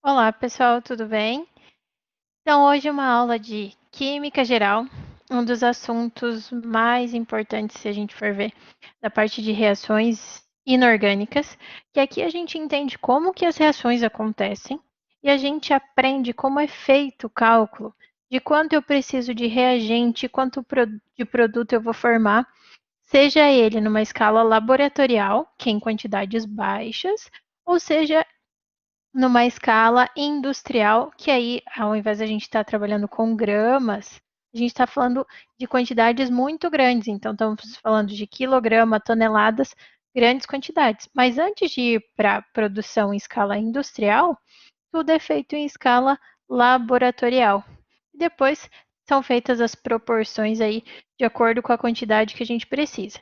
Olá, pessoal, tudo bem? Então, hoje é uma aula de Química Geral, um dos assuntos mais importantes, se a gente for ver, da parte de reações inorgânicas, que aqui a gente entende como que as reações acontecem e a gente aprende como é feito o cálculo de quanto eu preciso de reagente, de produto eu vou formar, seja ele numa escala laboratorial, que é em quantidades baixas, ou seja numa escala industrial, que aí, ao invés de a gente estar trabalhando com gramas, a gente está falando de quantidades muito grandes. Então, estamos falando de quilograma, toneladas, grandes quantidades. Mas antes de ir para a produção em escala industrial, tudo é feito em escala laboratorial. E depois são feitas as proporções aí de acordo com a quantidade que a gente precisa,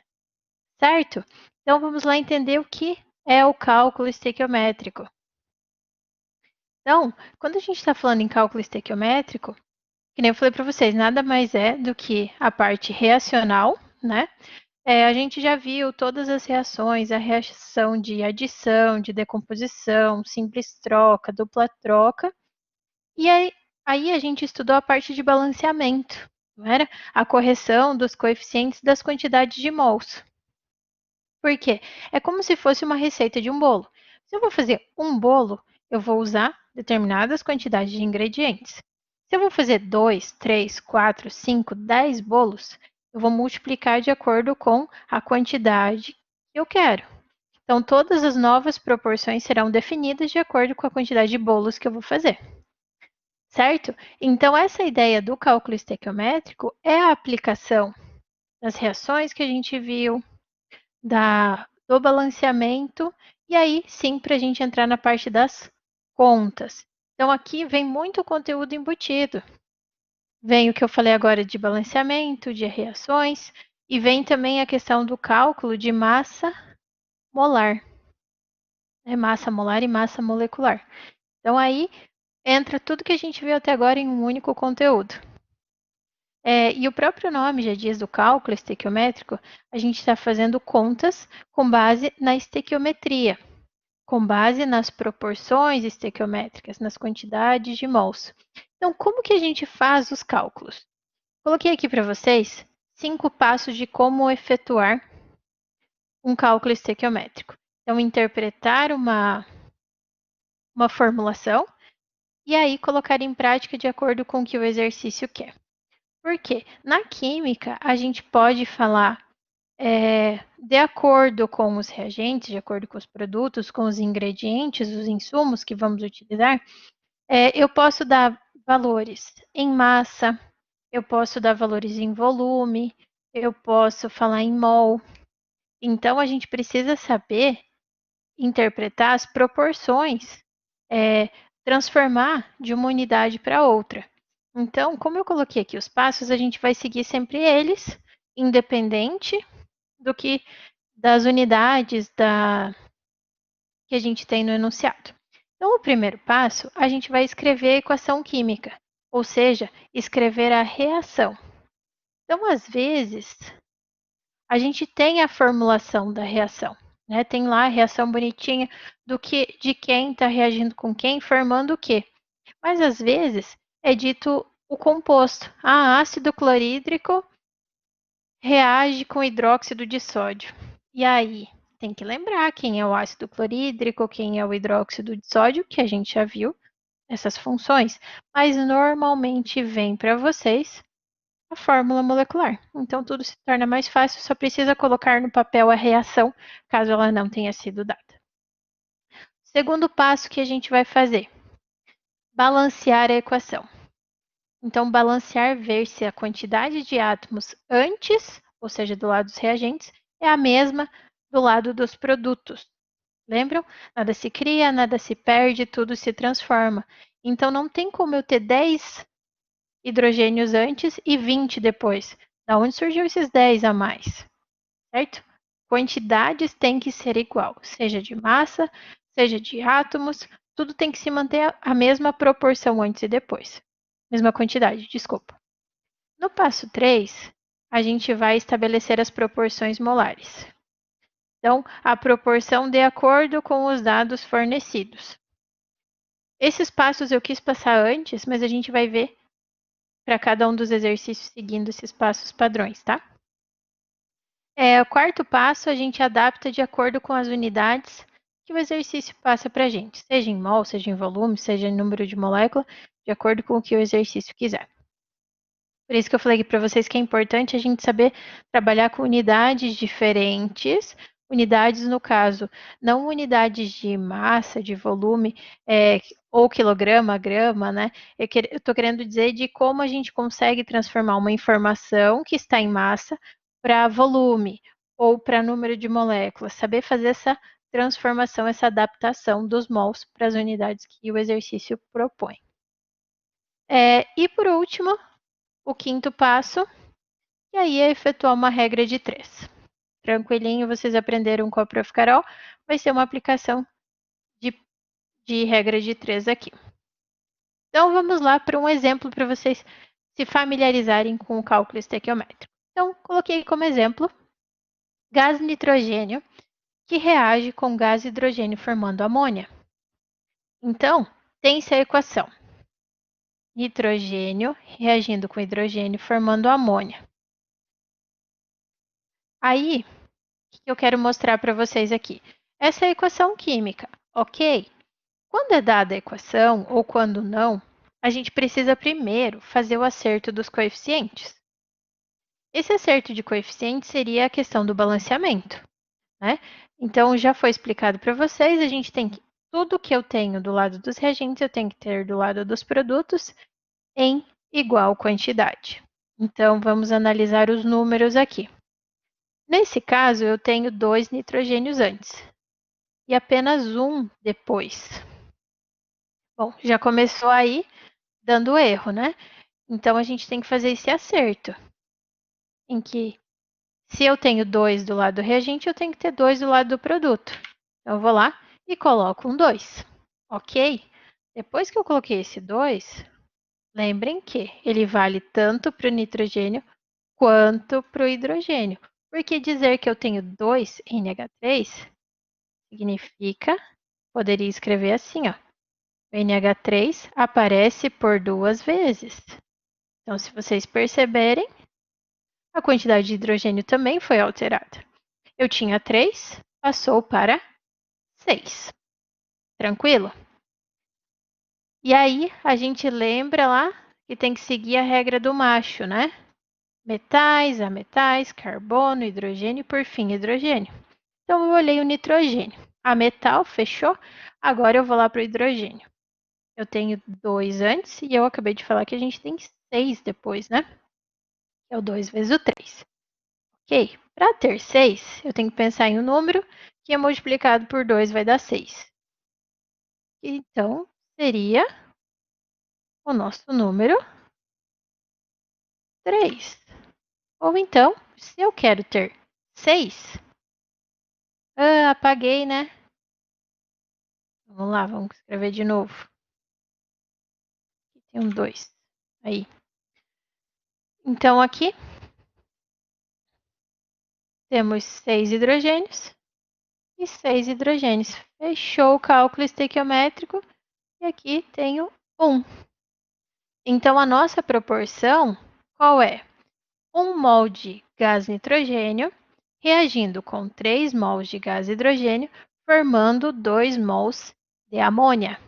certo? Então, vamos lá entender o que é o cálculo estequiométrico. Então, quando a gente está falando em cálculo estequiométrico, que nem eu falei para vocês, nada mais é do que a parte reacional, né? A gente já viu todas as reações, a reação de adição, de decomposição, simples troca, dupla troca, e aí a gente estudou a parte de balanceamento, não era? A correção dos coeficientes das quantidades de mols. Por quê? É como se fosse uma receita de um bolo. Se eu vou fazer um bolo, eu vou usar determinadas quantidades de ingredientes. Se eu vou fazer 2, 3, 4, 5, 10 bolos, eu vou multiplicar de acordo com a quantidade que eu quero. Então, todas as novas proporções serão definidas de acordo com a quantidade de bolos que eu vou fazer, certo? Então, essa ideia do cálculo estequiométrico é a aplicação das reações que a gente viu, do balanceamento, e aí sim para a gente entrar na parte das contas. Então aqui vem muito conteúdo embutido. Vem o que eu falei agora de balanceamento, de reações, e vem também a questão do cálculo de massa molar, massa molar e massa molecular. Então aí entra tudo que a gente viu até agora em um único conteúdo. E o próprio nome já diz do cálculo estequiométrico, a gente está fazendo contas com base na estequiometria, com base nas proporções estequiométricas, nas quantidades de mols. Então, como que a gente faz os cálculos? Coloquei aqui para vocês 5 passos de como efetuar um cálculo estequiométrico. Então, interpretar uma formulação e aí colocar em prática de acordo com o que o exercício quer. Por quê? Na química, a gente pode falar de acordo com os reagentes, de acordo com os produtos, com os ingredientes, os insumos que vamos utilizar, eu posso dar valores em massa, eu posso dar valores em volume, eu posso falar em mol. Então, a gente precisa saber interpretar as proporções, transformar de uma unidade para outra. Então, como eu coloquei aqui os passos, a gente vai seguir sempre eles, independente do que das unidades que a gente tem no enunciado. Então, o primeiro passo, a gente vai escrever a equação química, ou seja, escrever a reação. Então, às vezes, a gente tem a formulação da reação, né? Tem lá a reação bonitinha de quem está reagindo com quem, formando o quê. Mas às vezes é dito o composto. Ácido clorídrico reage com hidróxido de sódio. E aí, tem que lembrar quem é o ácido clorídrico, quem é o hidróxido de sódio, que a gente já viu essas funções, mas normalmente vem para vocês a fórmula molecular. Então tudo se torna mais fácil, só precisa colocar no papel a reação, caso ela não tenha sido dada. Segundo passo que a gente vai fazer, balancear a equação. Então, balancear, ver se a quantidade de átomos antes, ou seja, do lado dos reagentes, é a mesma do lado dos produtos. Lembram? Nada se cria, nada se perde, tudo se transforma. Então, não tem como eu ter 10 hidrogênios antes e 20 depois. Da onde surgiu esses 10 a mais? Certo? Quantidades têm que ser igual, seja de massa, seja de átomos, tudo tem que se manter a mesma proporção antes e depois. Mesma quantidade, desculpa. No passo 3, a gente vai estabelecer as proporções molares. Então, a proporção de acordo com os dados fornecidos. Esses passos eu quis passar antes, mas a gente vai ver para cada um dos exercícios seguindo esses passos padrões, tá? O quarto passo a gente adapta de acordo com as unidades que o exercício passa para a gente, seja em mol, seja em volume, seja em número de molécula, de acordo com o que o exercício quiser. Por isso que eu falei para vocês que é importante a gente saber trabalhar com unidades diferentes, unidades no caso, não unidades de massa, de volume, ou quilograma, grama, né? Eu estou querendo dizer de como a gente consegue transformar uma informação que está em massa para volume ou para número de moléculas, saber fazer essa transformação, essa adaptação dos mols para as unidades que o exercício propõe. E por último, o quinto passo, e aí é efetuar uma regra de 3. Tranquilinho, vocês aprenderam com a Prof. Carol, vai ser uma aplicação de regra de 3 aqui. Então, vamos lá para um exemplo para vocês se familiarizarem com o cálculo estequiométrico. Então, coloquei como exemplo gás nitrogênio que reage com gás hidrogênio formando amônia. Então, tem-se a equação nitrogênio reagindo com hidrogênio formando amônia. Aí, o que eu quero mostrar para vocês aqui? Essa é a equação química, ok? Quando é dada a equação ou quando não, a gente precisa primeiro fazer o acerto dos coeficientes. Esse acerto de coeficientes seria a questão do balanceamento, né? Então, já foi explicado para vocês, a gente tem que, tudo que eu tenho do lado dos reagentes, eu tenho que ter do lado dos produtos em igual quantidade. Então, vamos analisar os números aqui. Nesse caso, eu tenho 2 nitrogênios antes e apenas 1 depois. Bom, já começou aí dando erro, né? Então, a gente tem que fazer esse acerto, em que se eu tenho 2 do lado do reagente, eu tenho que ter 2 do lado do produto. Então, eu vou lá e coloco um 2, ok? Depois que eu coloquei esse 2, lembrem que ele vale tanto para o nitrogênio quanto para o hidrogênio. Porque dizer que eu tenho 2 NH3 significa, poderia escrever assim, ó. O NH3 aparece por 2 vezes. Então, se vocês perceberem, a quantidade de hidrogênio também foi alterada. Eu tinha 3, passou para 6. Tranquilo? E aí, a gente lembra lá que tem que seguir a regra do macho, né? Metais, ametais, carbono, hidrogênio e, por fim, hidrogênio. Então, eu olhei o nitrogênio. A metal, fechou. Agora eu vou lá para o hidrogênio. Eu tenho 2 antes e eu acabei de falar que a gente tem 6 depois, né? É o 2 vezes o 3. Ok? Para ter 6, eu tenho que pensar em um número que é multiplicado por 2 vai dar 6. Então, seria o nosso número 3. Ou então, se eu quero ter 6, apaguei, né? Vamos lá, vamos escrever de novo. Aqui tem um 2. Aí. Então, aqui temos 6 hidrogênios e 6 hidrogênios. Fechou o cálculo estequiométrico e aqui tenho 1. Então, a nossa proporção, qual é? 1 mol de gás nitrogênio reagindo com 3 mols de gás hidrogênio, formando 2 mols de amônia.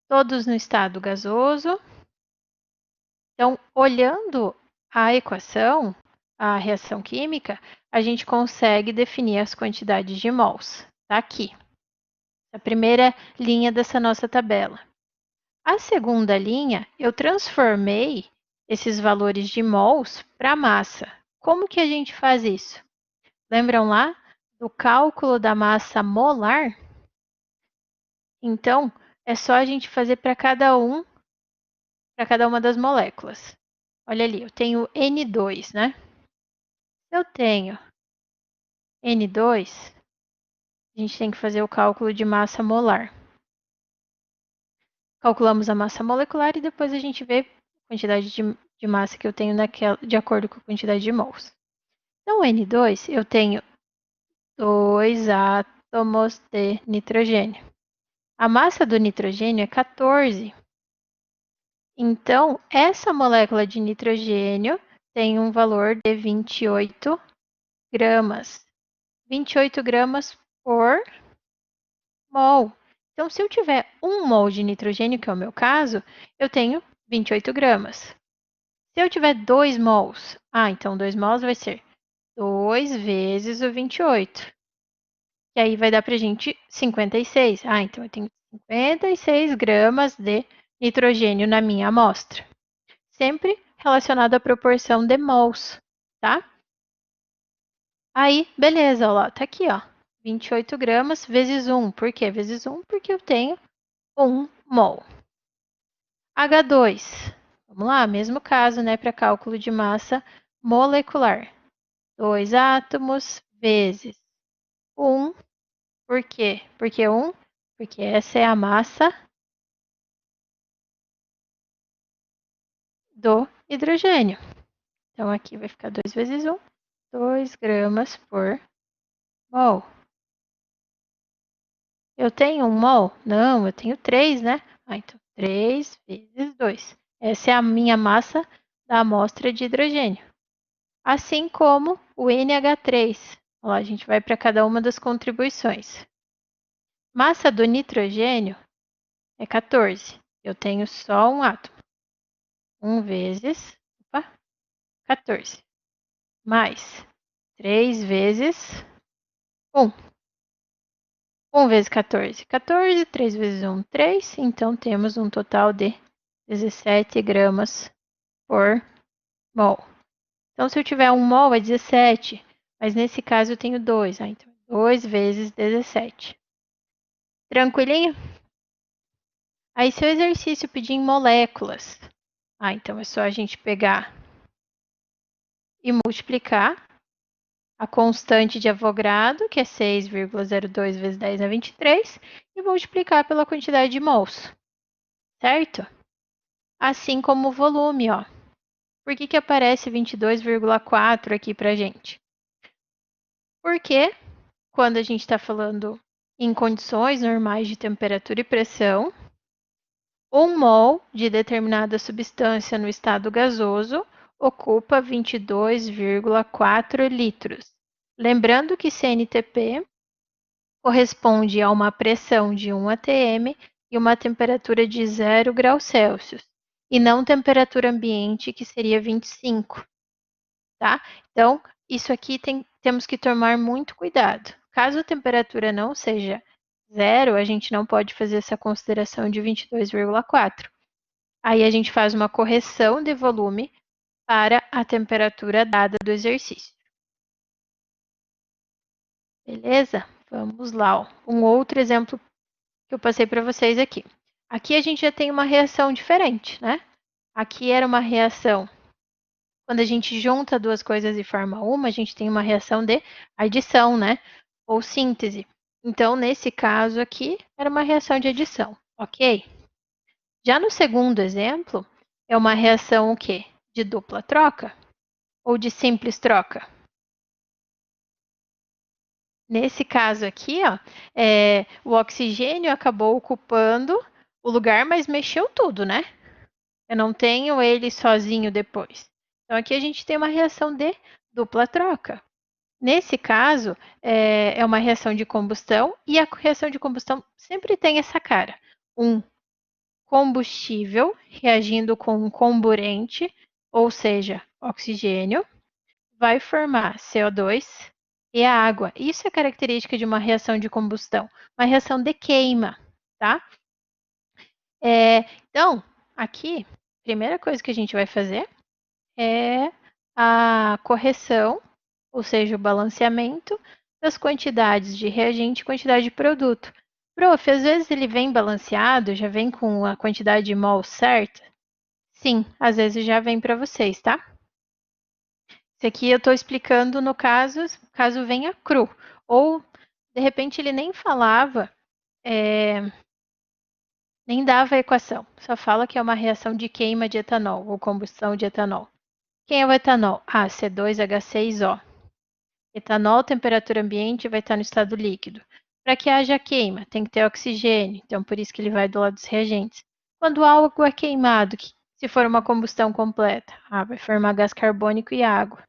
Todos no estado gasoso. Então, olhando a equação, a reação química, a gente consegue definir as quantidades de mols. Está aqui, a primeira linha dessa nossa tabela. A segunda linha, eu transformei esses valores de mols para massa. Como que a gente faz isso? Lembram lá do cálculo da massa molar? Então, é só a gente fazer para cada uma das moléculas. Olha ali, eu tenho N2, né? Se eu tenho N2, a gente tem que fazer o cálculo de massa molar. Calculamos a massa molecular e depois a gente vê a quantidade de massa que eu tenho de acordo com a quantidade de mols. Então, N2, eu tenho 2 átomos de nitrogênio. A massa do nitrogênio é 14. Então, essa molécula de nitrogênio tem um valor de 28 gramas. 28 gramas por mol. Então, se eu tiver 1 mol de nitrogênio, que é o meu caso, eu tenho 28 gramas. Se eu tiver 2 mols, então 2 mols vai ser 2 vezes o 28. E aí vai dar pra gente 56. Então eu tenho 56 gramas de nitrogênio na minha amostra. Sempre relacionado à proporção de mols, tá? Aí, beleza, ó, tá aqui, ó. 28 gramas vezes 1. Por quê? Vezes 1 porque eu tenho 1 mol. H2. Vamos lá, mesmo caso, né, para cálculo de massa molecular. 2 átomos vezes 1. Por quê? Porque 1? Porque essa é a massa do hidrogênio. Então, aqui vai ficar 2 vezes 1, 2 gramas por mol. Eu tenho 1 mol? Não, eu tenho 3, né? Então, 3 vezes 2. Essa é a minha massa da amostra de hidrogênio. Assim como o NH3. Lá, a gente vai para cada uma das contribuições. Massa do nitrogênio é 14. Eu tenho só um átomo. 1 vezes 14. Mais 3 vezes 1. 1 vezes 14, 14. 3 vezes 1, 3. Então, temos um total de 17 gramas por mol. Então, se eu tiver 1 mol, é 17. Mas nesse caso, eu tenho 2. Então, 2 vezes 17. Tranquilinho? Aí, se o exercício pedir em moléculas, então é só a gente pegar e multiplicar a constante de Avogadro, que é 6,02 vezes 10 a 23, e multiplicar pela quantidade de mols, certo? Assim como o volume, ó. Por que aparece 22,4 aqui pra gente? Porque quando a gente está falando em condições normais de temperatura e pressão, 1 mol de determinada substância no estado gasoso ocupa 22,4 litros. Lembrando que CNTP corresponde a uma pressão de 1 atm e uma temperatura de 0 graus Celsius, e não temperatura ambiente, que seria 25, tá? Então, isso aqui temos que tomar muito cuidado. Caso a temperatura não seja 0, a gente não pode fazer essa consideração de 22,4. Aí a gente faz uma correção de volume para a temperatura dada do exercício. Beleza? Vamos lá, ó. Um outro exemplo que eu passei para vocês aqui. Aqui a gente já tem uma reação diferente, né? Aqui era uma reação, quando a gente junta duas coisas e forma uma, a gente tem uma reação de adição, né? Ou síntese. Então, nesse caso aqui, era uma reação de adição, ok? Já no segundo exemplo, é uma reação o quê? De dupla troca ou de simples troca? Nesse caso aqui, ó, o oxigênio acabou ocupando o lugar, mas mexeu tudo, né? Eu não tenho ele sozinho depois. Então, aqui a gente tem uma reação de dupla troca. Nesse caso, é uma reação de combustão, e a reação de combustão sempre tem essa cara. Um combustível reagindo com um comburente, ou seja, oxigênio, vai formar CO2 e a água. Isso é característica de uma reação de combustão, uma reação de queima, tá? Então, aqui, a primeira coisa que a gente vai fazer é a correção, ou seja, o balanceamento das quantidades de reagente e quantidade de produto. Prof, às vezes ele vem balanceado, já vem com a quantidade de mol certa? Sim, às vezes já vem para vocês, tá? Esse aqui eu estou explicando no caso venha cru. Ou, de repente, ele nem falava, nem dava a equação. Só fala que é uma reação de queima de etanol, ou combustão de etanol. Quem é o etanol? C2H6O. Etanol, temperatura ambiente, vai estar no estado líquido. Para que haja queima, tem que ter oxigênio, então por isso que ele vai do lado dos reagentes. Quando algo é queimado, se for uma combustão completa, vai formar gás carbônico e água,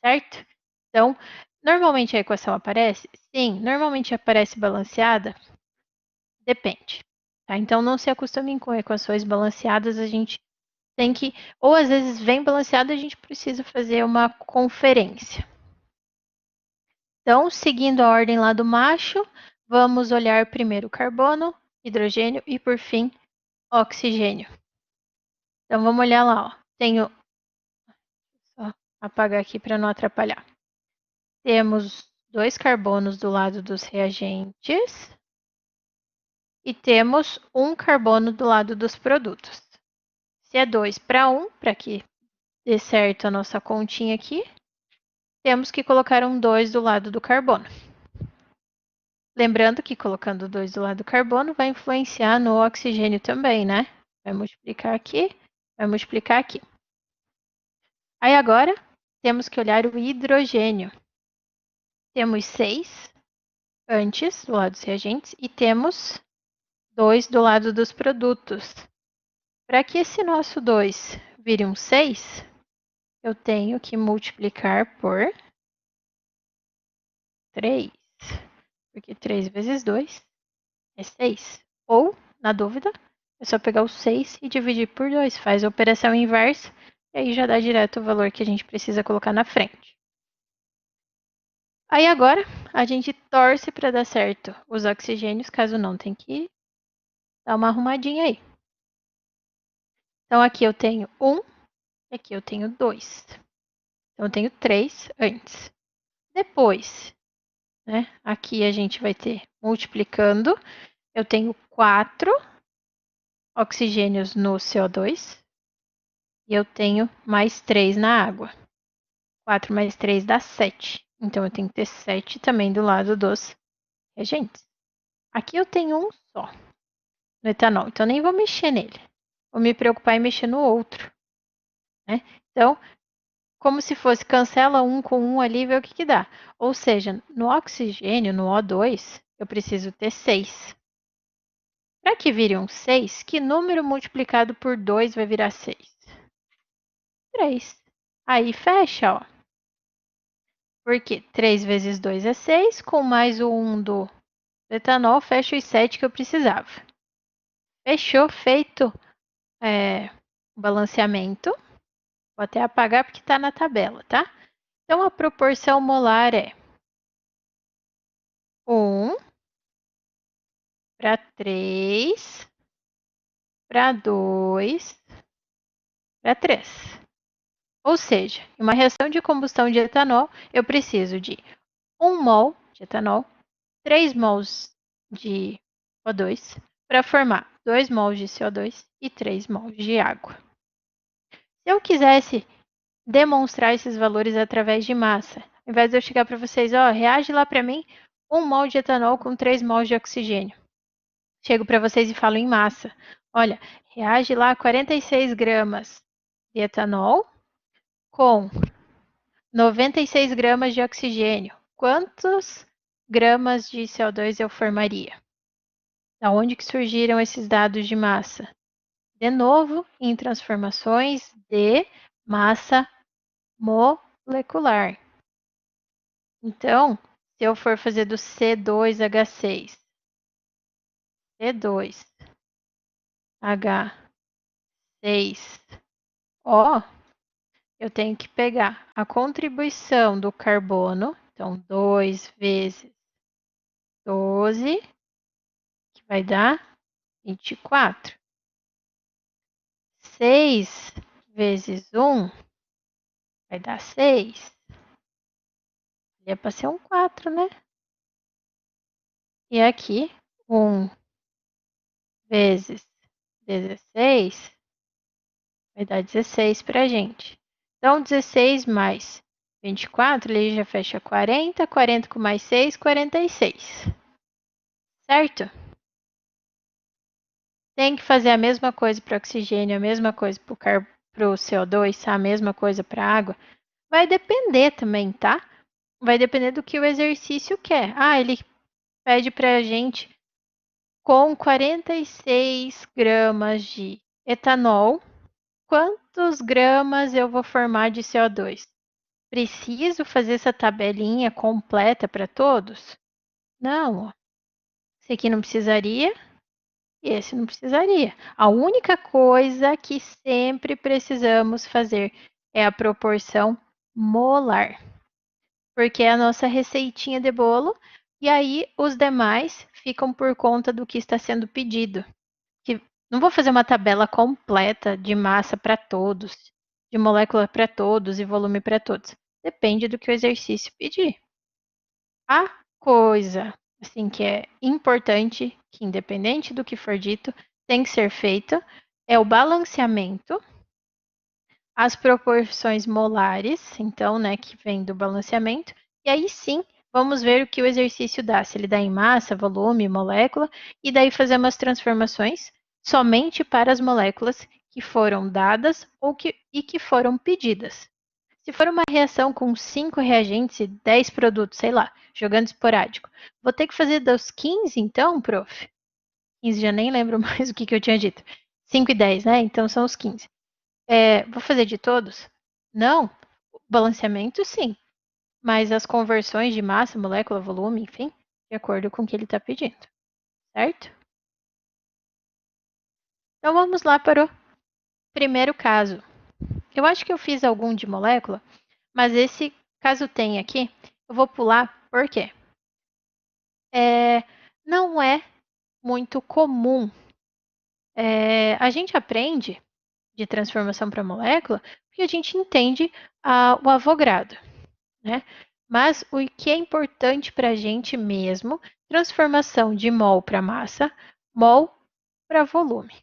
certo? Então, normalmente a equação aparece? Sim, normalmente aparece balanceada? Depende. Tá? Então, não se acostumem com equações balanceadas, a gente tem que, ou às vezes vem balanceado, a gente precisa fazer uma conferência. Então, seguindo a ordem lá do macho, vamos olhar primeiro carbono, hidrogênio e, por fim, oxigênio. Então, vamos olhar lá. Ó. Tenho. Só apagar aqui para não atrapalhar. Temos 2 carbonos do lado dos reagentes e temos 1 carbono do lado dos produtos. Se é 2 para 1, para que dê certo a nossa continha aqui, temos que colocar um 2 do lado do carbono. Lembrando que colocando 2 do lado do carbono vai influenciar no oxigênio também, né? Vai multiplicar aqui, vai multiplicar aqui. Aí agora temos que olhar o hidrogênio. Temos 6 antes do lado dos reagentes e temos 2 do lado dos produtos. Para que esse nosso 2 vire um 6, eu tenho que multiplicar por 3. Porque 3 vezes 2 é 6. Ou, na dúvida, é só pegar o 6 e dividir por 2. Faz a operação inversa e aí já dá direto o valor que a gente precisa colocar na frente. Aí agora, a gente torce para dar certo os oxigênios, caso não, tem que dar uma arrumadinha aí. Então, aqui eu tenho 1 e aqui eu tenho 2. Então, eu tenho 3 antes. Depois, né, aqui a gente vai ter multiplicando. Eu tenho 4 oxigênios no CO2 e eu tenho mais 3 na água. 4 mais 3 dá 7. Então, eu tenho que ter 7 também do lado dos reagentes. Aqui eu tenho um só no etanol, então nem vou mexer nele. Vou me preocupar em mexer no outro. Né? Então, como se fosse cancela um com um ali e vê o que dá. Ou seja, no oxigênio, no O2, eu preciso ter 6. Para que vire um 6, que número multiplicado por 2 vai virar 6? 3. Aí fecha, ó. Porque 3 vezes 2 é 6, com mais o 1 do etanol, fecha os 7 que eu precisava. Fechou, feito o balanceamento. Vou até apagar porque está na tabela, tá? Então, a proporção molar é 1 para 3 para 2 para 3. Ou seja, em uma reação de combustão de etanol, eu preciso de 1 mol de etanol, 3 mols de O2 para formar 2 mols de CO2 e 3 mols de água. Se eu quisesse demonstrar esses valores através de massa, ao invés de eu chegar para vocês, ó, reage lá para mim 1 mol de etanol com 3 mols de oxigênio. Chego para vocês e falo em massa. Olha, reage lá 46 gramas de etanol com 96 gramas de oxigênio. Quantos gramas de CO2 eu formaria? Da onde que surgiram esses dados de massa? De novo, em transformações de massa molecular. Então, se eu for fazer do C2H6, C2H6O, eu tenho que pegar a contribuição do carbono, então 2 vezes 12, que vai dar 24. 6 vezes 1 vai dar 6. É para ser um 4, né? E aqui, 1 vezes 16 vai dar 16 para a gente. Então, 16 mais 24, ele já fecha 40. 40 com mais 6, 46. Certo? Tem que fazer a mesma coisa para o oxigênio, a mesma coisa para o CO2, a mesma coisa para a água. Vai depender também, tá? Vai depender do que o exercício quer. Ele pede para a gente com 46 gramas de etanol, quantos gramas eu vou formar de CO2? Preciso fazer essa tabelinha completa para todos? Não, ó. Esse aqui não precisaria e esse não precisaria. A única coisa que sempre precisamos fazer é a proporção molar, porque é a nossa receitinha de bolo, e aí os demais ficam por conta do que está sendo pedido. Que não vou fazer uma tabela completa de massa para todos, de molécula para todos e volume para todos. Depende do que o exercício pedir. A coisa assim que é importante, que independente do que for dito, tem que ser feita, é o balanceamento, as proporções molares, então, né, que vem do balanceamento, e aí sim vamos ver o que o exercício dá, se ele dá em massa, volume, molécula, e daí fazemos as transformações somente para as moléculas que foram dadas e que foram pedidas. Se for uma reação com 5 reagentes e 10 produtos, sei lá, jogando esporádico, vou ter que fazer dos 15 então, prof? 15, já nem lembro mais o que eu tinha dito. 5 e 10, né? Então são os 15. Vou fazer de todos? Não. Balanceamento, sim. Mas as conversões de massa, molécula, volume, enfim, de acordo com o que ele está pedindo. Certo? Então vamos lá para o primeiro caso. Eu acho que eu fiz algum de molécula, mas esse caso tem aqui, eu vou pular, por quê? Não é muito comum. A gente aprende de transformação para molécula porque a gente entende o Avogadro, né? Mas o que é importante para a gente mesmo, transformação de mol para massa, mol para volume.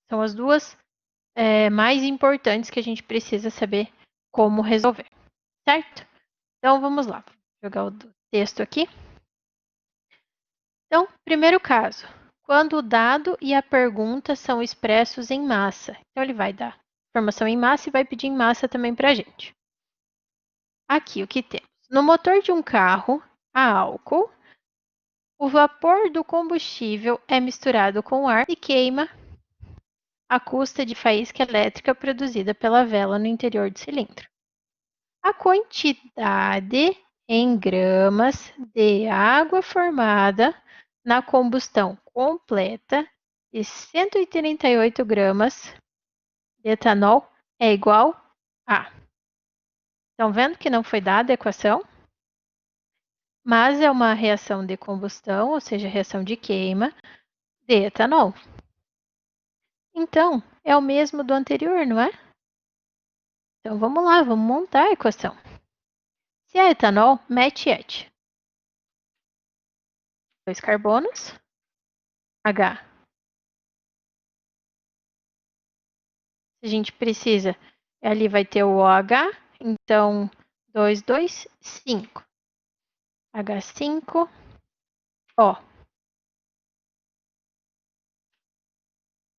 São as duas mais importantes que a gente precisa saber como resolver, certo? Então vamos lá, vou jogar o texto aqui. Então, primeiro caso, quando o dado e a pergunta são expressos em massa. Então, ele vai dar informação em massa e vai pedir em massa também para a gente. Aqui, o que temos? No motor de um carro a álcool, o vapor do combustível é misturado com ar e queima à custa de faísca elétrica produzida pela vela no interior do cilindro. A quantidade em gramas de água formada na combustão completa de 138 gramas de etanol é igual a. Estão vendo que não foi dada a equação? Mas é uma reação de combustão, ou seja, reação de queima de etanol. Então, é o mesmo do anterior, não é? Então, vamos lá, vamos montar a equação. Se é etanol, mete et. 2 carbonos, H. Se a gente precisa, ali vai ter o OH, então 2, 2, 5. H5, O.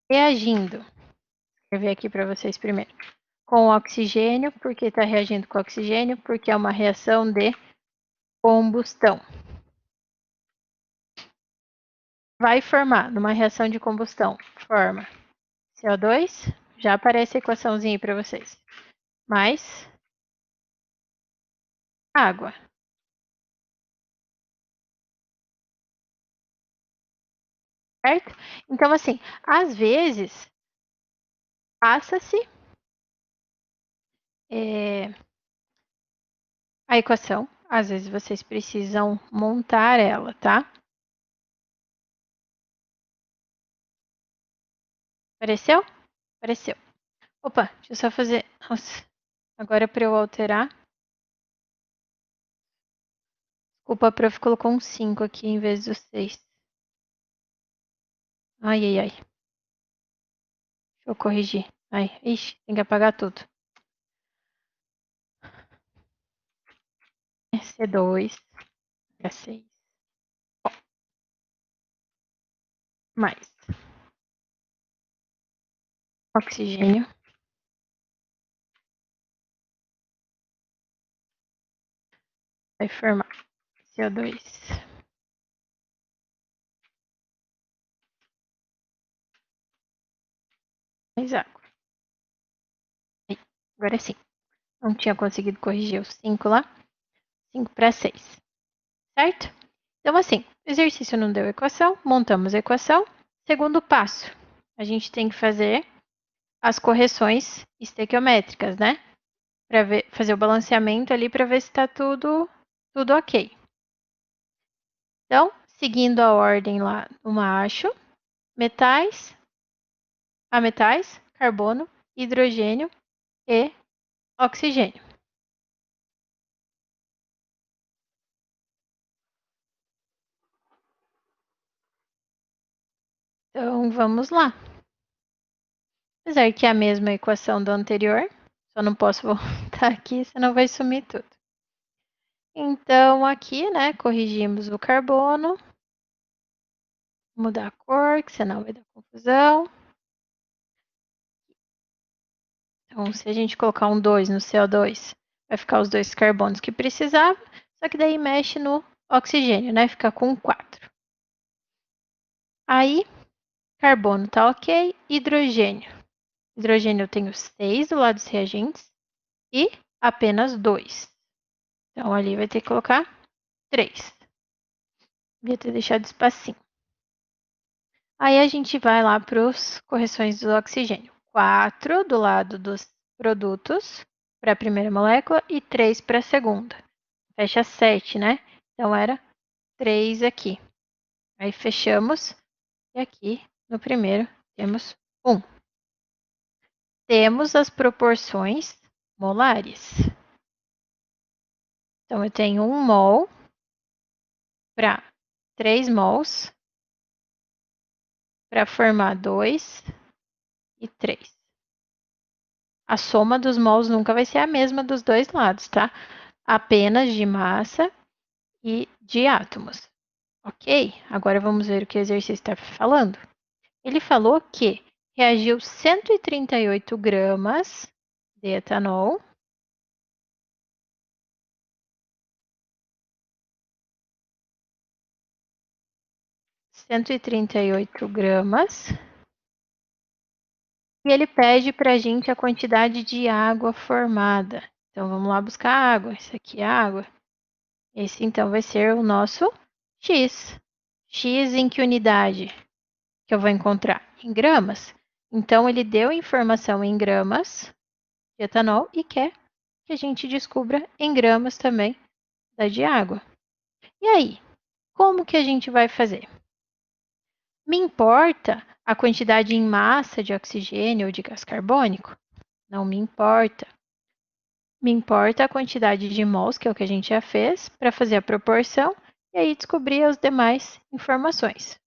Reagindo, vou escrever aqui para vocês primeiro. Com oxigênio, porque está reagindo com oxigênio, porque é uma reação de combustão. Vai formar, numa reação de combustão, forma CO2, já aparece a equaçãozinha aí para vocês, mais água. Certo? Então, assim, às vezes, passa-se a equação, às vezes vocês precisam montar ela, tá? Apareceu? Apareceu. Opa, deixa eu só fazer. Nossa, agora para eu alterar. Desculpa, a prof colocou um 5 aqui em vez do 6. Ai, ai, ai. Deixa eu corrigir. Ai, ixi, tem que apagar tudo. C2, H6. Mais oxigênio. Vai formar CO2. mais água. Aí, agora sim. Não tinha conseguido corrigir os 5 lá. 5 para 6. Certo? Então, assim, o exercício não deu equação, montamos a equação. Segundo passo, a gente tem que fazer as correções estequiométricas, né? Para fazer o balanceamento ali para ver se está tudo ok. Então, seguindo a ordem lá do macho, metais, ametais, carbono, hidrogênio e oxigênio. Então, vamos lá. Apesar que é a mesma equação do anterior, só não posso voltar aqui, senão vai sumir tudo. Então, aqui, né, corrigimos o carbono. Mudar a cor, que senão vai dar confusão. Então, se a gente colocar um 2 no CO2, vai ficar os 2 carbonos que precisava, só que daí mexe no oxigênio, né? Fica com 4. Aí, carbono tá ok, hidrogênio. Hidrogênio eu tenho 6 do lado dos reagentes e apenas 2. Então, ali vai ter que colocar 3. Devia ter deixado espacinho. Aí a gente vai lá para as correções do oxigênio. 4 do lado dos produtos para a primeira molécula e 3 para a segunda. Fecha 7, né? Então era 3 aqui. Aí fechamos e aqui no primeiro temos 1. Temos as proporções molares. Então eu tenho 1 mol para 3 mols para formar 2 e 3. A soma dos mols nunca vai ser a mesma dos dois lados, tá? Apenas de massa e de átomos. Ok? Agora vamos ver o que o exercício está falando. Ele falou que reagiu 138 gramas de etanol e ele pede para a gente a quantidade de água formada. Então vamos lá buscar água. Isso aqui é água. Esse então vai ser o nosso X. X em que unidade que eu vou encontrar? Em gramas. Então ele deu informação em gramas de etanol e quer que a gente descubra em gramas também da de água. E aí, como que a gente vai fazer? Me importa a quantidade em massa de oxigênio ou de gás carbônico? Não me importa. Me importa a quantidade de mols, que é o que a gente já fez, para fazer a proporção e aí descobrir as demais informações.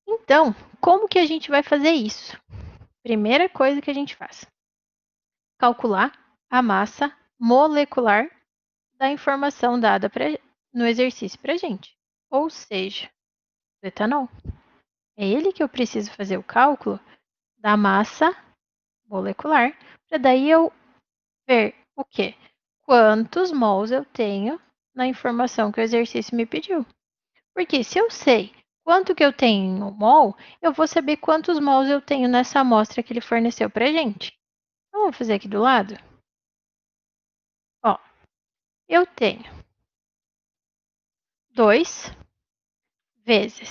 Então, como que a gente vai fazer isso? Primeira coisa que a gente faz: calcular a massa molecular da informação dada no exercício para a gente, ou seja, do etanol. É ele que eu preciso fazer o cálculo da massa molecular, para daí eu ver o quê? Quantos mols eu tenho na informação que o exercício me pediu. Porque se eu sei quanto que eu tenho em mol, eu vou saber quantos mols eu tenho nessa amostra que ele forneceu para a gente. Então, vou fazer aqui do lado. Ó, eu tenho 2 vezes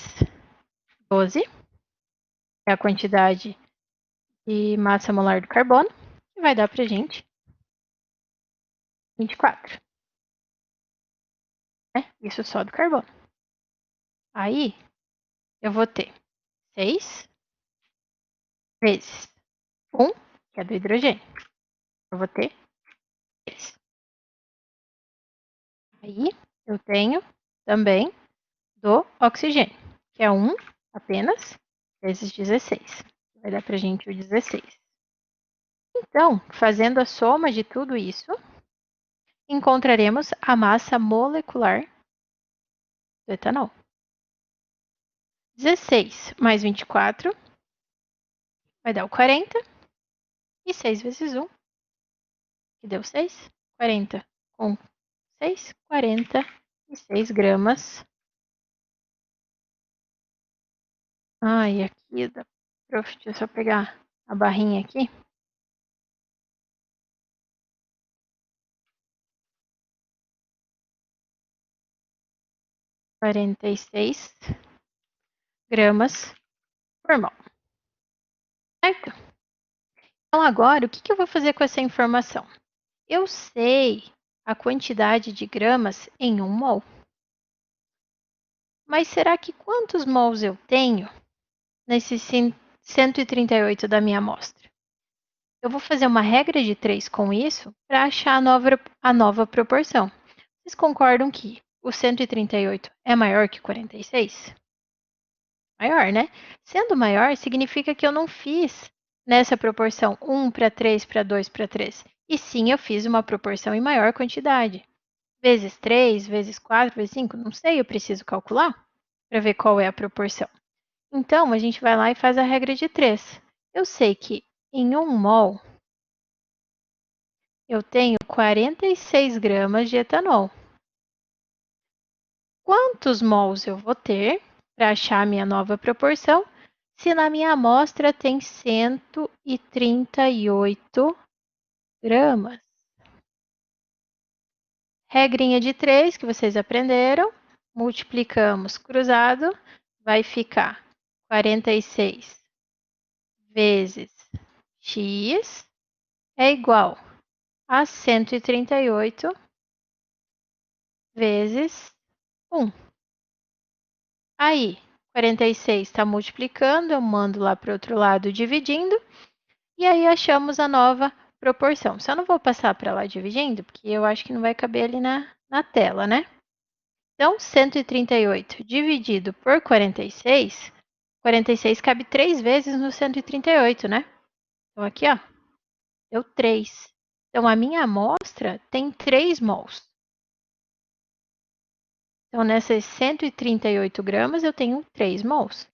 12, que é a quantidade de massa molar do carbono, que vai dar para a gente 24. Né? Isso só do carbono. Aí, eu vou ter 6 vezes 1, que é do hidrogênio. Eu vou ter 6. Aí, eu tenho também do oxigênio, que é 1 apenas vezes 16. Vai dar para a gente o 16. Então, fazendo a soma de tudo isso, encontraremos a massa molecular do etanol. 16 mais 24 vai dar o 40. E 6 vezes 1, que deu 6. 40 com 6, 46 gramas. Ai, aqui da prof, deixa eu só pegar a barrinha aqui. £46 por mol. Certo? Então, agora, o que eu vou fazer com essa informação? Eu sei a quantidade de gramas em 1 mol. Mas será que quantos mols eu tenho nesses 138 da minha amostra? Eu vou fazer uma regra de 3 com isso para achar a nova proporção. Vocês concordam que o 138 é maior que 46? Maior, né? Sendo maior, significa que eu não fiz nessa proporção 1 para 3 para 2 para 3. E sim, eu fiz uma proporção em maior quantidade. Vezes 3, vezes 4, vezes 5, não sei, eu preciso calcular para ver qual é a proporção. Então, a gente vai lá e faz a regra de 3. Eu sei que em 1 mol eu tenho 46 gramas de etanol. Quantos mols eu vou ter para achar a minha nova proporção se na minha amostra tem 138 gramas? Regrinha de 3 que vocês aprenderam. Multiplicamos cruzado, vai ficar 46 vezes x é igual a 138 vezes 1. Aí, 46 está multiplicando, eu mando lá para o outro lado dividindo, e aí achamos a nova proporção. Só não vou passar para lá dividindo, porque eu acho que não vai caber ali na tela, né? Então, 138 dividido por 46, 46 cabe 3 vezes no 138, né? Então, aqui, ó, deu 3. Então, a minha amostra tem 3 mols. Então, nessas 138 gramas, eu tenho 3 mols.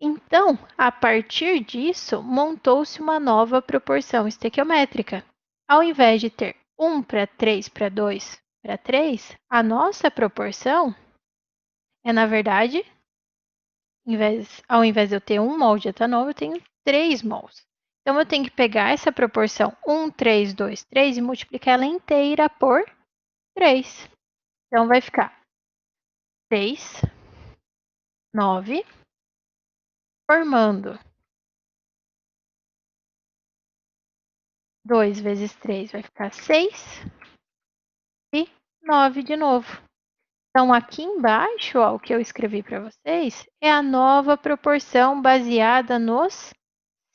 Então, a partir disso, montou-se uma nova proporção estequiométrica. Ao invés de ter 1 para 3 para 2 para 3, a nossa proporção é, na verdade, ao invés de eu ter 1 mol de etanol, eu tenho 3 mols. Então, eu tenho que pegar essa proporção 1, 3, 2, 3 e multiplicar ela inteira por 3. Então, vai ficar 3, 9, formando 2 vezes 3 vai ficar 6 e 9 de novo. Então, aqui embaixo, ó, o que eu escrevi para vocês é a nova proporção baseada nos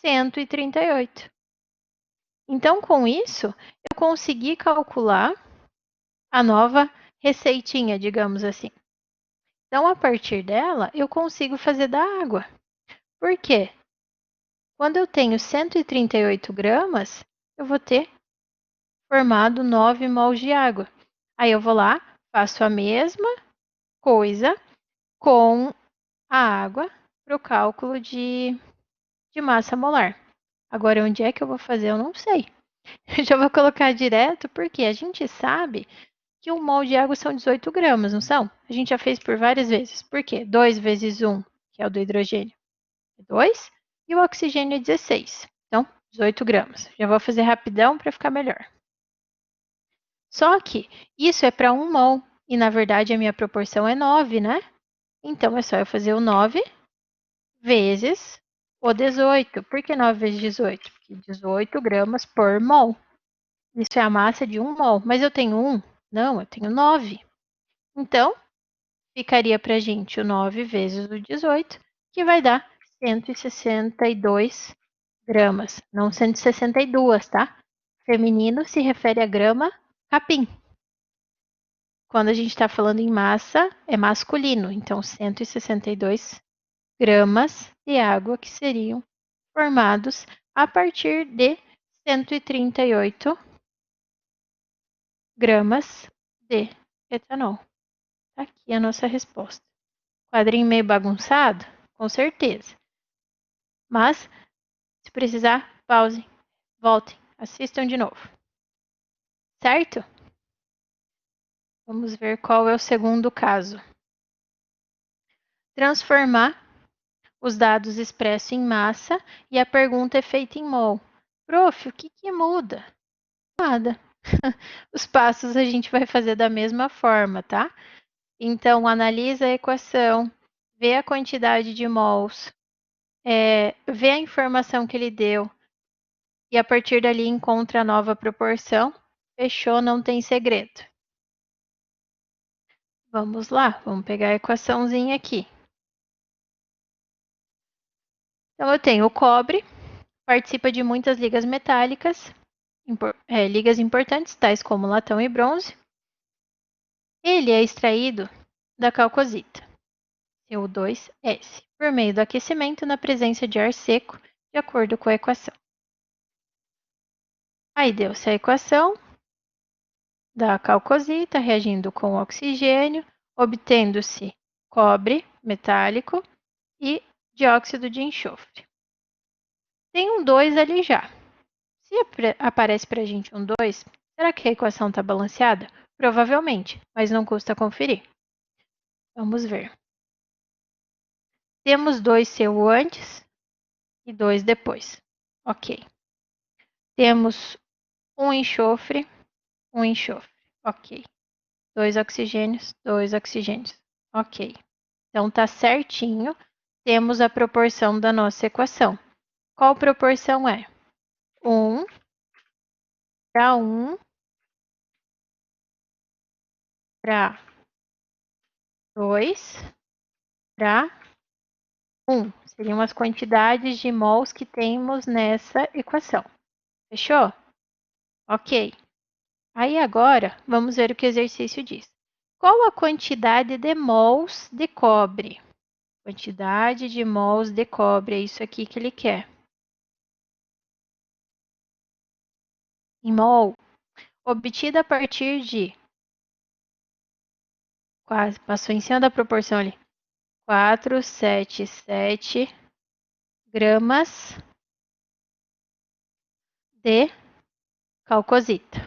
138. Então, com isso, eu consegui calcular a nova receitinha, digamos assim. Então, a partir dela, eu consigo fazer da água. Por quê? Quando eu tenho 138 gramas, eu vou ter formado 9 mols de água. Aí eu vou lá, faço a mesma coisa com a água para o cálculo de massa molar. Agora, onde é que eu vou fazer? Eu não sei. Eu já vou colocar direto, porque a gente sabe que 1 mol de água são 18 gramas, não são? A gente já fez por várias vezes. Por quê? 2 vezes 1, que é o do hidrogênio, é 2, e o oxigênio é 16. Então, 18 gramas. Já vou fazer rapidão para ficar melhor. Só que isso é para 1 mol, e na verdade a minha proporção é 9, né? Então, é só eu fazer o 9 vezes o 18. Por que 9 vezes 18? Porque 18 gramas por mol. Isso é a massa de 1 mol. Mas eu tenho 1? Não, eu tenho 9. Então, ficaria para a gente o 9 vezes o 18, que vai dar 162 gramas. Não 162, tá? Feminino se refere a grama capim. Quando a gente está falando em massa, é masculino. Então, 162 gramas de água que seriam formados a partir de 138 gramas de etanol. Tá aqui a nossa resposta. Quadrinho meio bagunçado? Com certeza. Mas, se precisar, pausem, voltem, assistam de novo. Certo? Vamos ver qual é o segundo caso. Transformar os dados expressos em massa e a pergunta é feita em mol. Prof, o que muda? Nada. Os passos a gente vai fazer da mesma forma, tá? Então, analisa a equação, vê a quantidade de mols, vê a informação que ele deu e a partir dali encontra a nova proporção. Fechou, não tem segredo. Vamos lá, vamos pegar a equaçãozinha aqui. Então, eu tenho o cobre, participa de muitas ligas metálicas, ligas importantes, tais como latão e bronze. Ele é extraído da calcosita, CO2S, por meio do aquecimento na presença de ar seco, de acordo com a equação. Aí deu-se a equação da calcosita reagindo com oxigênio, obtendo-se cobre metálico e dióxido de enxofre. Tem um 2 ali já. Se aparece para a gente um 2, será que a equação está balanceada? Provavelmente, mas não custa conferir. Vamos ver. Temos 2 CO antes e 2 depois. Ok. Temos um enxofre. Ok. 2 oxigênios, 2 oxigênios. Ok. Então tá certinho. Temos a proporção da nossa equação. Qual proporção é? 1 para 1 para 2 para 1. Seriam as quantidades de mols que temos nessa equação. Fechou? Ok. Aí agora, vamos ver o que o exercício diz. Qual a quantidade de mols de cobre? Quantidade de mols de cobre, é isso aqui que ele quer. Em mol, obtida a partir de... Quase, passou em cima da proporção ali. 477 gramas de calcosita.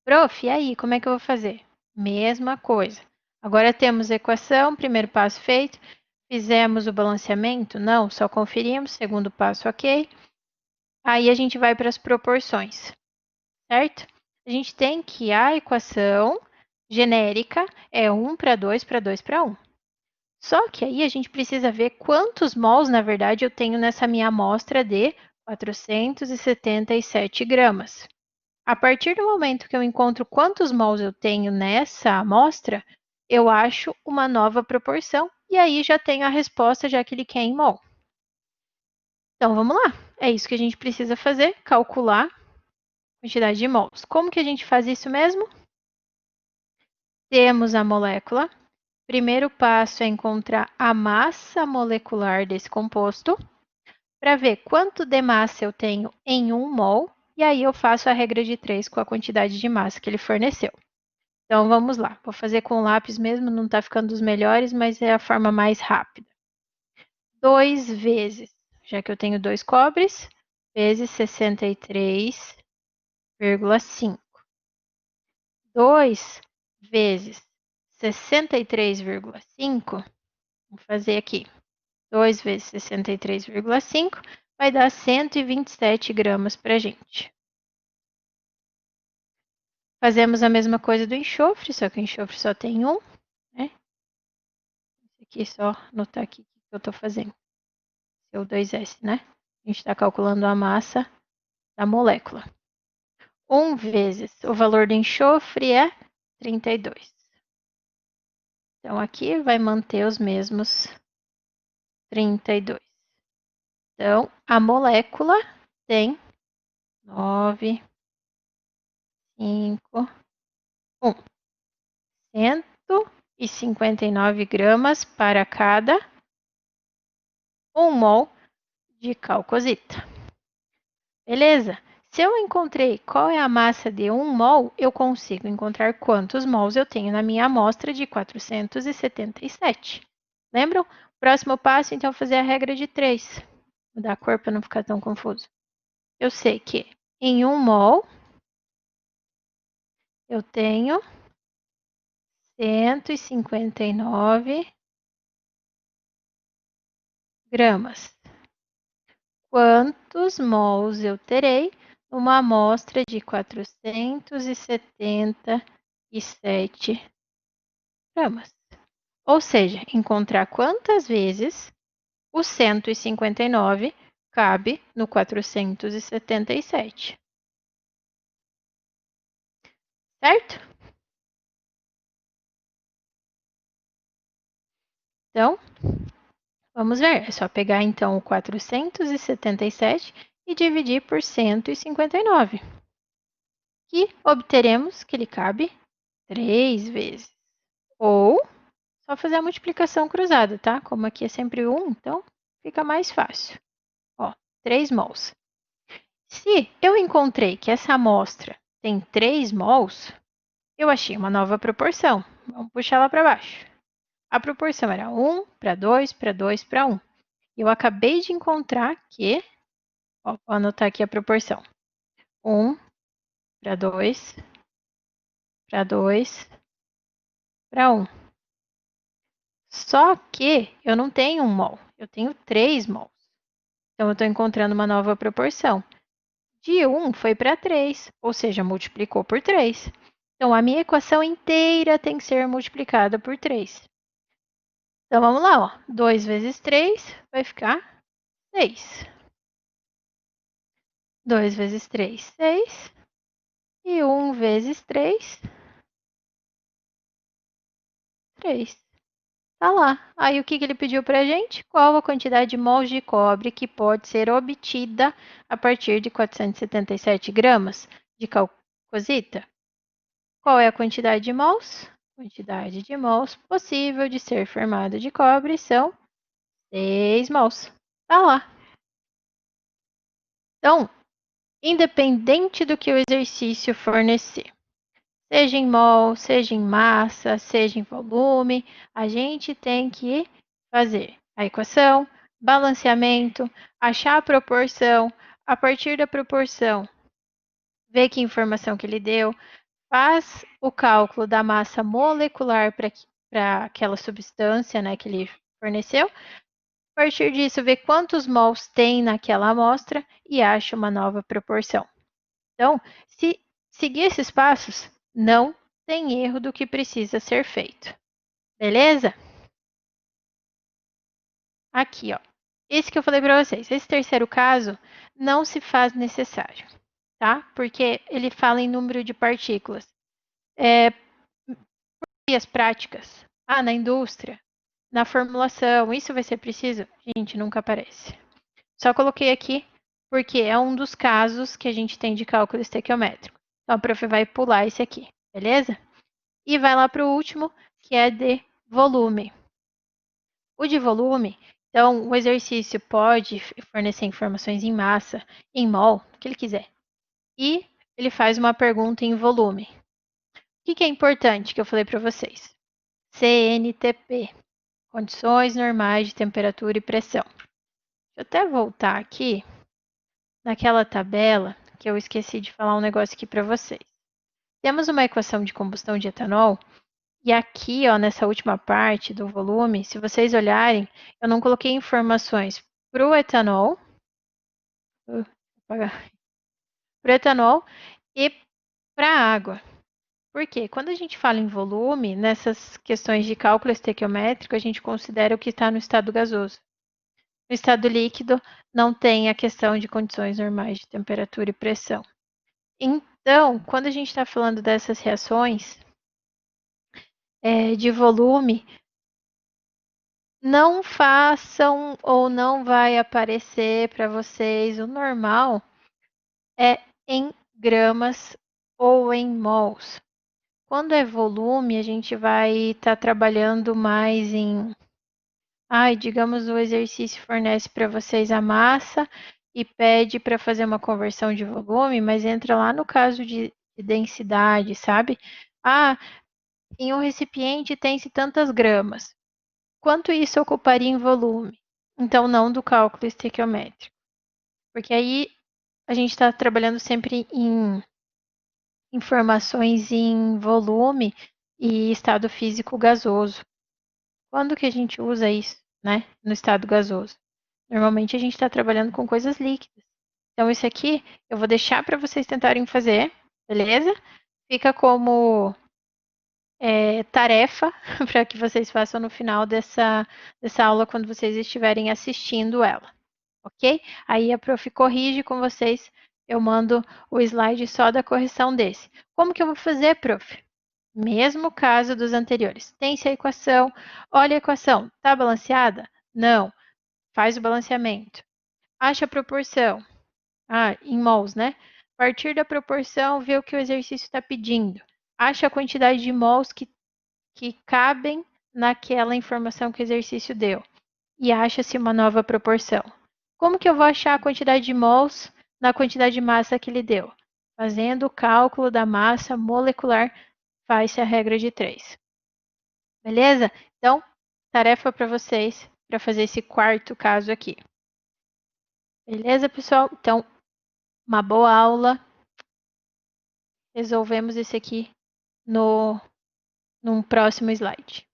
Prof, e aí, como é que eu vou fazer? Mesma coisa. Agora temos a equação, primeiro passo feito. Fizemos o balanceamento? Não, só conferimos. Segundo passo, ok. Aí a gente vai para as proporções, certo? A gente tem que a equação genérica é 1 para 2 para 2 para 1. Só que aí a gente precisa ver quantos mols, na verdade, eu tenho nessa minha amostra de 477 gramas. A partir do momento que eu encontro quantos mols eu tenho nessa amostra, eu acho uma nova proporção e aí já tenho a resposta, já que ele quer em mol. Então, vamos lá. É isso que a gente precisa fazer, calcular a quantidade de mols. Como que a gente faz isso mesmo? Temos a molécula. Primeiro passo é encontrar a massa molecular desse composto, para ver quanto de massa eu tenho em 1 mol, e aí eu faço a regra de 3 com a quantidade de massa que ele forneceu. Então, vamos lá. Vou fazer com lápis mesmo, não está ficando dos melhores, mas é a forma mais rápida. 2 vezes, já que eu tenho 2 cobres, vezes 63,5. 2 vezes 63,5, vou fazer aqui. 2 vezes 63,5 vai dar 127 gramas para a gente. Fazemos a mesma coisa do enxofre, só que o enxofre só tem um, né? Esse aqui é só anotar aqui o que eu estou fazendo. CO2S, né? A gente está calculando a massa da molécula. 1 vezes o valor do enxofre é 32. Então, aqui vai manter os mesmos 32. Então, a molécula tem 9, 5, 1. 159 gramas para cada 1 mol de calcosita. Beleza? Se eu encontrei qual é a massa de 1 mol, eu consigo encontrar quantos mols eu tenho na minha amostra de 477. Lembram? Próximo passo, então, é fazer a regra de 3. Vou dar a cor para não ficar tão confuso. Eu sei que em 1 mol eu tenho 159 gramas. Quantos mols eu terei numa amostra de 477 gramas? Ou seja, encontrar quantas vezes o 159 cabe no 477. Certo? Então, vamos ver. É só pegar então o 477 e dividir por 159. E obteremos que ele cabe 3 vezes. Ou só fazer a multiplicação cruzada, tá? Como aqui é sempre 1, então fica mais fácil. Ó, 3 mols. Se eu encontrei que essa amostra tem 3 mols, eu achei uma nova proporção. Vamos puxar lá para baixo. A proporção era 1 para 2 para 2 para 1. Eu acabei de encontrar que, ó, vou anotar aqui a proporção. 1 para 2 para 2 para 1. Só que eu não tenho 1 mol, eu tenho 3 mols. Então, eu estou encontrando uma nova proporção. De 1 foi para 3, ou seja, multiplicou por 3. Então, a minha equação inteira tem que ser multiplicada por 3. Então, vamos lá, ó. 2 vezes 3 vai ficar 6. 2 vezes 3, 6. E 1 vezes 3, 3. Tá lá. Aí, o que ele pediu para a gente? Qual a quantidade de mols de cobre que pode ser obtida a partir de 477 gramas de calcosita? Qual é a quantidade de mols? Quantidade de mols possível de ser formada de cobre são 6 mols. Tá lá. Então, independente do que o exercício fornecer, seja em mol, seja em massa, seja em volume, a gente tem que fazer a equação, balanceamento, achar a proporção, a partir da proporção, ver que informação que ele deu, faz o cálculo da massa molecular para aquela substância, né, que ele forneceu. A partir disso, vê quantos mols tem naquela amostra e acha uma nova proporção. Então, se seguir esses passos, não tem erro do que precisa ser feito. Beleza? Aqui, ó. Esse que eu falei para vocês. Esse terceiro caso não se faz necessário, tá? Porque ele fala em número de partículas. E as práticas? Ah, na indústria, na formulação, isso vai ser preciso? Gente, nunca aparece. Só coloquei aqui porque é um dos casos que a gente tem de cálculo estequiométrico. Então, a prof vai pular esse aqui, beleza? E vai lá para o último, que é de volume. O de volume, então, o exercício pode fornecer informações em massa, em mol, o que ele quiser. E ele faz uma pergunta em volume. O que é importante que eu falei para vocês? CNTP, condições normais de temperatura e pressão. Deixa eu até voltar aqui naquela tabela que eu esqueci de falar um negócio aqui para vocês. Temos uma equação de combustão de etanol e aqui, ó, nessa última parte do volume, se vocês olharem, eu não coloquei informações para o etanol, e para a água. Por quê? Quando a gente fala em volume, nessas questões de cálculo estequiométrico, a gente considera o que está no estado gasoso. No estado líquido, não tem a questão de condições normais de temperatura e pressão. Então, quando a gente está falando dessas reações de volume, não façam ou não vai aparecer para vocês. O normal é em gramas ou em mols. Quando é volume, a gente vai estar trabalhando mais em. Digamos, o exercício fornece para vocês a massa e pede para fazer uma conversão de volume, mas entra lá no caso de densidade, sabe? Em um recipiente tem-se tantas gramas. Quanto isso ocuparia em volume? Então, não do cálculo estequiométrico. Porque aí a gente está trabalhando sempre em informações em volume e estado físico gasoso. Quando que a gente usa isso, né? No estado gasoso? Normalmente a gente está trabalhando com coisas líquidas. Então, isso aqui eu vou deixar para vocês tentarem fazer, beleza? Fica como tarefa para que vocês façam no final dessa aula quando vocês estiverem assistindo ela, ok? Aí a prof corrige com vocês, eu mando o slide só da correção desse. Como que eu vou fazer, prof? Mesmo caso dos anteriores. Tem-se a equação, olha a equação, está balanceada? Não. Faz o balanceamento. Acha a proporção. Em mols, né? A partir da proporção, vê o que o exercício está pedindo. Acha a quantidade de mols que cabem naquela informação que o exercício deu. E acha-se uma nova proporção. Como que eu vou achar a quantidade de mols na quantidade de massa que ele deu? Fazendo o cálculo da massa molecular, faz-se a regra de 3. Beleza? Então, tarefa para vocês para fazer esse quarto caso aqui. Beleza, pessoal? Então, uma boa aula. Resolvemos esse aqui num próximo slide.